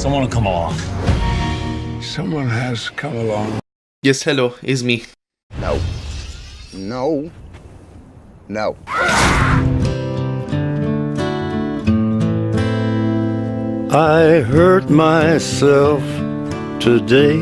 Someone will come along. Someone has come along. Yes, hello, it's me. No. No. No. I hurt myself today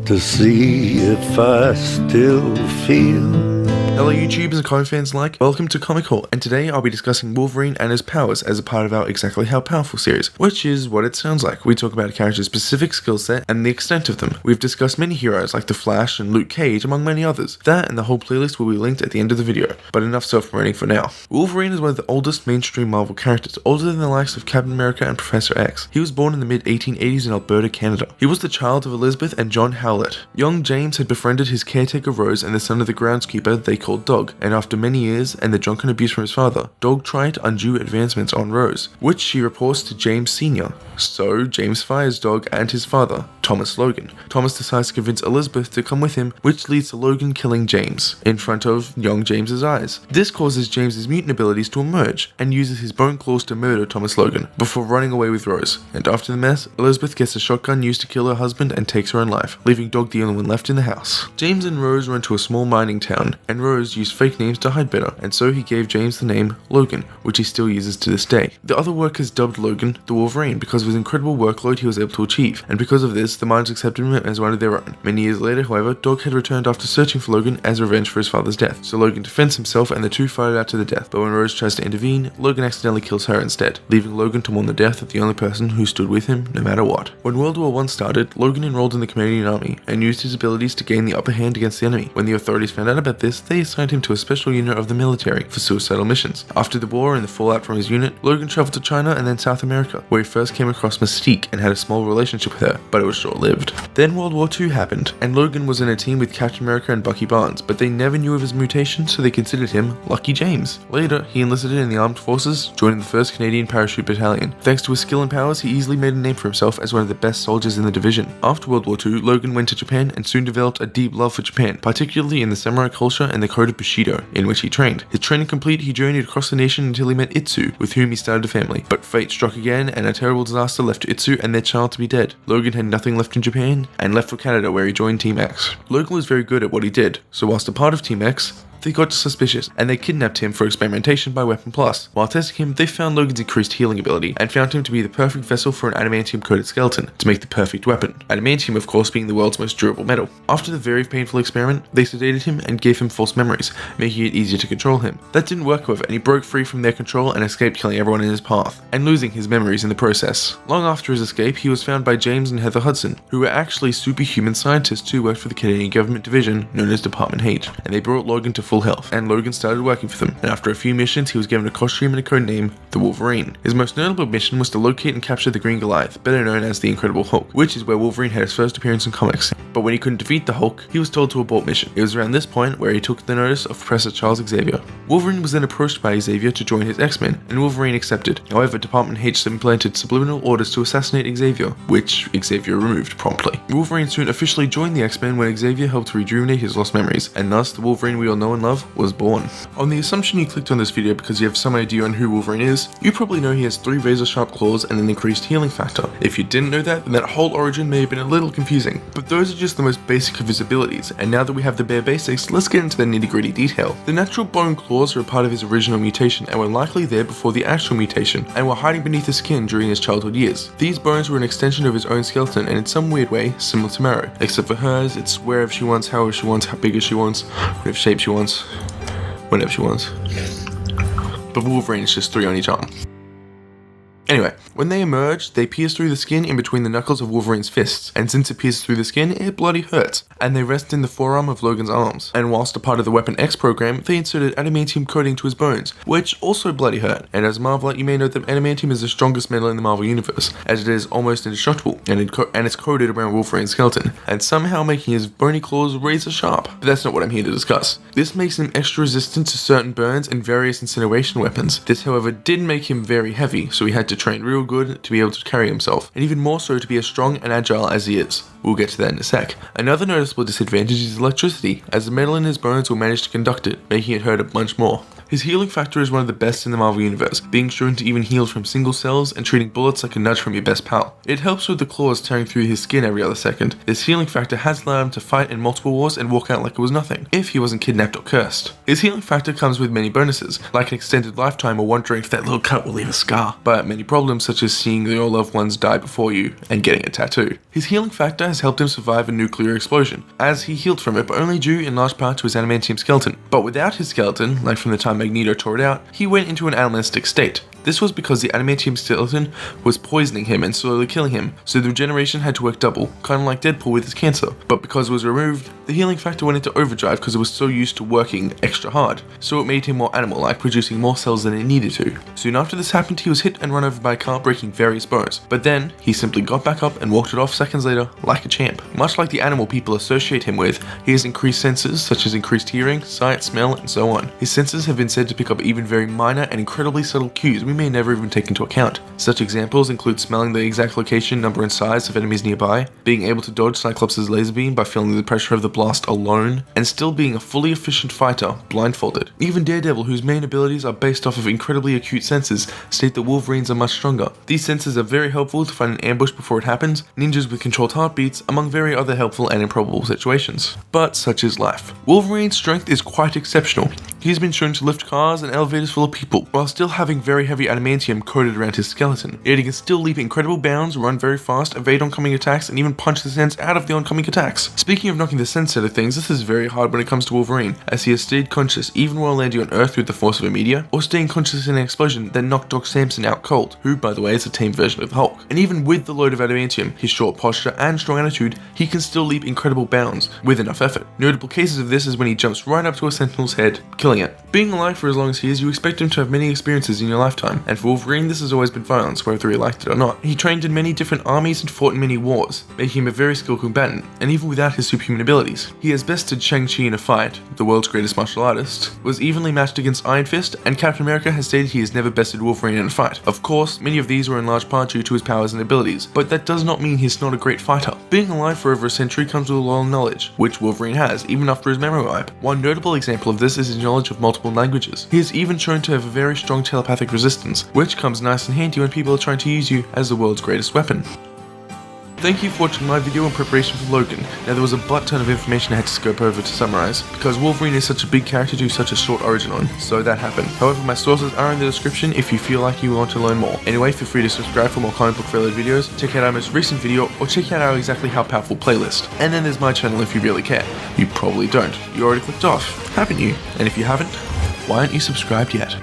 to see if I still feel. Hello YouTubers and comic fans alike, welcome to Comic Haul, and today I'll be discussing Wolverine and his powers as a part of our Exactly How Powerful series, which is what it sounds like. We talk about a character's specific skill set and the extent of them. We've discussed many heroes like The Flash and Luke Cage, among many others. That and the whole playlist will be linked at the end of the video, but enough self-promoting for now. Wolverine is one of the oldest mainstream Marvel characters, older than the likes of Captain America and Professor X. He was born in the mid-1880s in Alberta, Canada. He was the child of Elizabeth and John Howlett. Young James had befriended his caretaker Rose and the son of the groundskeeper they called Dog, and after many years and the drunken abuse from his father, Dog tried undue advancements on Rose, which she reports to James Sr. So James fires Dog and his father, Thomas Logan. Thomas decides to convince Elizabeth to come with him, which leads to Logan killing James in front of young James's eyes. This causes James's mutant abilities to emerge and uses his bone claws to murder Thomas Logan before running away with Rose. And after the mess, Elizabeth gets a shotgun used to kill her husband and takes her own life, leaving Dog the only one left in the house. James and Rose run to a small mining town, and Rose used fake names to hide better, and so he gave James the name Logan, which he still uses to this day. The other workers dubbed Logan the Wolverine because of his incredible workload he was able to achieve, and because of this, the miners accepted him as one of their own. Many years later, however, Dog had returned after searching for Logan as revenge for his father's death, so Logan defends himself and the two fight it out to the death, but when Rose tries to intervene, Logan accidentally kills her instead, leaving Logan to mourn the death of the only person who stood with him no matter what. When World War I started, Logan enrolled in the Canadian Army and used his abilities to gain the upper hand against the enemy. When the authorities found out about this, they assigned him to a special unit of the military for suicidal missions. After the war and the fallout from his unit, Logan traveled to China and then South America, where he first came across Mystique and had a small relationship with her, but it was short-lived. Then World War II happened, and Logan was in a team with Captain America and Bucky Barnes, but they never knew of his mutation, so they considered him Lucky James. Later, he enlisted in the armed forces, joining the 1st Canadian Parachute Battalion. Thanks to his skill and powers, he easily made a name for himself as one of the best soldiers in the division. After World War II, Logan went to Japan and soon developed a deep love for Japan, particularly in the samurai culture and the code of Bushido, in which he trained. His training complete, he journeyed across the nation until he met Itsu, with whom he started a family. But fate struck again, and a terrible disaster left Itsu and their child to be dead. Logan had nothing left in Japan, and left for Canada, where he joined Team X. Logan was very good at what he did, so whilst a part of Team X, they got suspicious, and they kidnapped him for experimentation by Weapon Plus. While testing him, they found Logan's increased healing ability, and found him to be the perfect vessel for an adamantium-coated skeleton, to make the perfect weapon. Adamantium, of course, being the world's most durable metal. After the very painful experiment, they sedated him and gave him false memories, making it easier to control him. That didn't work, however, and he broke free from their control and escaped killing everyone in his path, and losing his memories in the process. Long after his escape, he was found by James and Heather Hudson, who were actually superhuman scientists who worked for the Canadian government division known as Department H, and they brought Logan to full health, and Logan started working for them, and after a few missions he was given a costume and a code name, the Wolverine. His most notable mission was to locate and capture the Green Goliath, better known as the Incredible Hulk, which is where Wolverine had his first appearance in comics. But when he couldn't defeat the Hulk, he was told to abort mission. It was around this point where he took the notice of Professor Charles Xavier. Wolverine was then approached by Xavier to join his X-Men, and Wolverine accepted. However, Department H implanted subliminal orders to assassinate Xavier, which Xavier removed promptly. Wolverine soon officially joined the X-Men when Xavier helped rejuvenate his lost memories, and thus the Wolverine we all know and love was born. On the assumption you clicked on this video because you have some idea on who Wolverine is, you probably know he has 3 razor-sharp claws and an increased healing factor. If you didn't know that, then that whole origin may have been a little confusing, but those are just the most basic of his abilities, and now that we have the bare basics, let's get into the nitty-gritty detail. The natural bone claws are a part of his original mutation and were likely there before the actual mutation, and were hiding beneath his skin during his childhood years. These bones were an extension of his own skeleton and in some weird way similar to Marrow, except for hers, it's wherever she wants, however she wants, how big as she wants, whatever shape she wants, whenever she wants. But Wolverine is just 3 on each arm. Anyway, when they emerge, they pierce through the skin in between the knuckles of Wolverine's fists, and since it pierces through the skin, it bloody hurts, and they rest in the forearm of Logan's arms. And whilst a part of the Weapon X program, they inserted adamantium coating to his bones, which also bloody hurt. And as Marvelite, you may know that adamantium is the strongest metal in the Marvel universe, as it is almost indestructible, and it's coated around Wolverine's skeleton, and somehow making his bony claws razor sharp. But that's not what I'm here to discuss. This makes him extra resistant to certain burns and various incineration weapons. This, however, did make him very heavy, so he had to train real good to be able to carry himself, and even more so to be as strong and agile as he is. We'll get to that in a sec. Another noticeable disadvantage is electricity, as the metal in his bones will manage to conduct it, making it hurt a bunch more. His healing factor is one of the best in the Marvel Universe, being shown to even heal from single cells and treating bullets like a nudge from your best pal. It helps with the claws tearing through his skin every other second. This healing factor has allowed him to fight in multiple wars and walk out like it was nothing, if he wasn't kidnapped or cursed. His healing factor comes with many bonuses, like an extended lifetime or wondering if that little cut will leave a scar, but many problems such as seeing your loved ones die before you and getting a tattoo. His healing factor has helped him survive a nuclear explosion, as he healed from it, but only due in large part to his adamantium skeleton. But without his skeleton, like from the time Magneto tore it out, he went into an animalistic state. This was because the adamantium skeleton was poisoning him and slowly killing him, so the regeneration had to work double, kind of like Deadpool with his cancer. But because it was removed, the healing factor went into overdrive because it was so used to working extra hard, so it made him more animal-like, producing more cells than it needed to. Soon after this happened, he was hit and run over by a car, breaking various bones, but then he simply got back up and walked it off seconds later like a champ. Much like the animal people associate him with, he has increased senses such as increased hearing, sight, smell, and so on. His senses have been said to pick up even very minor and incredibly subtle cues we may never even take into account. Such examples include smelling the exact location, number, and size of enemies nearby, being able to dodge Cyclops' laser beam by feeling the pressure of the blast alone, and still being a fully efficient fighter blindfolded. Even Daredevil, whose main abilities are based off of incredibly acute senses, state that Wolverines are much stronger. These senses are very helpful to find an ambush before it happens, ninjas with controlled heartbeats, among very other helpful and improbable situations. But such is life. Wolverine's strength is quite exceptional. He's been shown to lift cars and elevators full of people, while still having very heavy adamantium coated around his skeleton. Yet he can still leap incredible bounds, run very fast, evade oncoming attacks, and even punch the sense out of the oncoming attacks. Speaking of knocking the sense out of things, this is very hard when it comes to Wolverine, as he has stayed conscious even while landing on Earth with the force of a meteor, or staying conscious in an explosion that knocked Doc Samson out cold, who, by the way, is a tame version of the Hulk. And even with the load of adamantium, his short posture, and strong attitude, he can still leap incredible bounds, with enough effort. Notable cases of this is when he jumps right up to a Sentinel's head, killing it. Being alive for as long as he is, you expect him to have many experiences in your lifetime, and for Wolverine this has always been violence, whether he liked it or not. He trained in many different armies and fought in many wars, making him a very skilled combatant, and even without his superhuman abilities. He has bested Shang-Chi in a fight, the world's greatest martial artist, was evenly matched against Iron Fist, and Captain America has stated he has never bested Wolverine in a fight. Of course, many of these were in large part due to his powers and abilities, but that does not mean he's not a great fighter. Being alive for over a century comes with a lot of knowledge, which Wolverine has, even after his memory wipe. One notable example of this is his knowledge of multiple languages. He is even shown to have a very strong telepathic resistance, which comes nice and handy when people are trying to use you as the world's greatest weapon. Thank you for watching my video in preparation for Logan. Now there was a butt ton of information I had to scope over to summarize, because Wolverine is such a big character to do such a short origin on, so that happened. However, my sources are in the description if you feel like you want to learn more. Anyway, feel free to subscribe for more comic book related videos, check out our most recent video, or check out our Exactly How Powerful playlist. And then there's my channel if you really care. You probably don't. You already clicked off, haven't you? And if you haven't, why aren't you subscribed yet?